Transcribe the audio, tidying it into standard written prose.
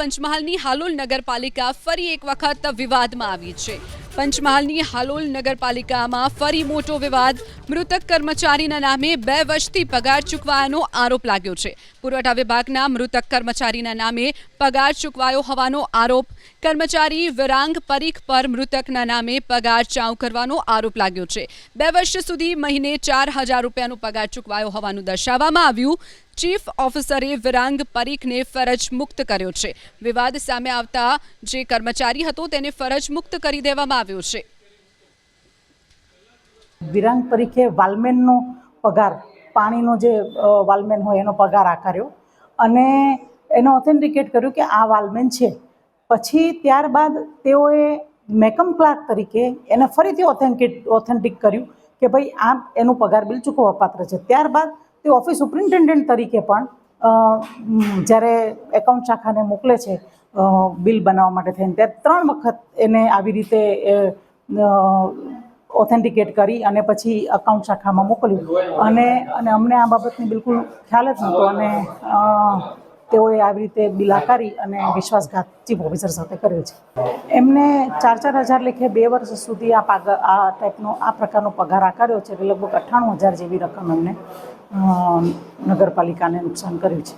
પંચમહાલની હાલોલ નગરપાલિકા ફરી એક વખત વિવાદમાં આવી છે। પંચમહાલની હાલોલ નગરપાલિકામાં ફરી મોટો વિવાદ। મૃતક કર્મચારીના નામે 2 વર્ષથી પગાર ચૂકવાયાનો આરોપ લાગ્યો છે। પુરવઠા વિભાગના મૃતક કર્મચારીના નામે પગાર ચૂકવાયો હોવાનો આરોપ। કર્મચારી વિરાંગ પરીખ પર મૃતકના નામે પગાર ચાઉ કરવાનો આરોપ લાગ્યો છે। 2 વર્ષ સુધી મહિને 4000 રૂપિયાનો પગાર ચૂકવાયો હોવાનું દર્શાવવામાં આવ્યું। ચીફ ઓફિસરે વિરાંગ પરીખને ફરજ મુક્ત કર્યો છે। વિવાદ સામે આવતા જે કર્મચારી હતો તેને ફરજ મુક્ત કરી દેવામાં આવ્યો છે। વિરાંગ પરીખે વાલમેનનો પગાર પાણીનો જે વાલમેન હોય એનો પગાર આકાર્યો અને એનો ઓથેન્ટિકેટ કર્યું કે આ વાલમેન છે। પછી ત્યારબાદ તેઓએ મેકમ ક્લાર્ક તરીકે એને ફરીથી ઓથેન્ટિક કર્યું કે ભાઈ આ એનું પગાર બિલ ચૂકવવા પાત્ર છે। ત્યારબાદ તે ઓફિસ સુપ્રિન્ટેન્ડન્ટ તરીકે પણ જ્યારે એકાઉન્ટ શાખાને મોકલે છે બિલ બનાવવા માટે થઈને ત્યારે 3 વખત એને આવી રીતે ઓથેન્ટિકેટ કરી અને પછી એકાઉન્ટ શાખામાં મોકલ્યું અને અમને આ બાબતની બિલકુલ ખ્યાલ જ નહોતો અને તેઓએ આવી રીતે બિલ આકારી અને વિશ્વાસઘાત ચીફ ઓફિસર સાથે કર્યો છે। એમને 4,000 લેખે 2 વર્ષ સુધી આ પ્રકારનો પગાર આકાર્યો છે। એટલે લગભગ 98,000 જેવી રકમ એમને નગરપાલિકાને નુકસાન કર્યું છે।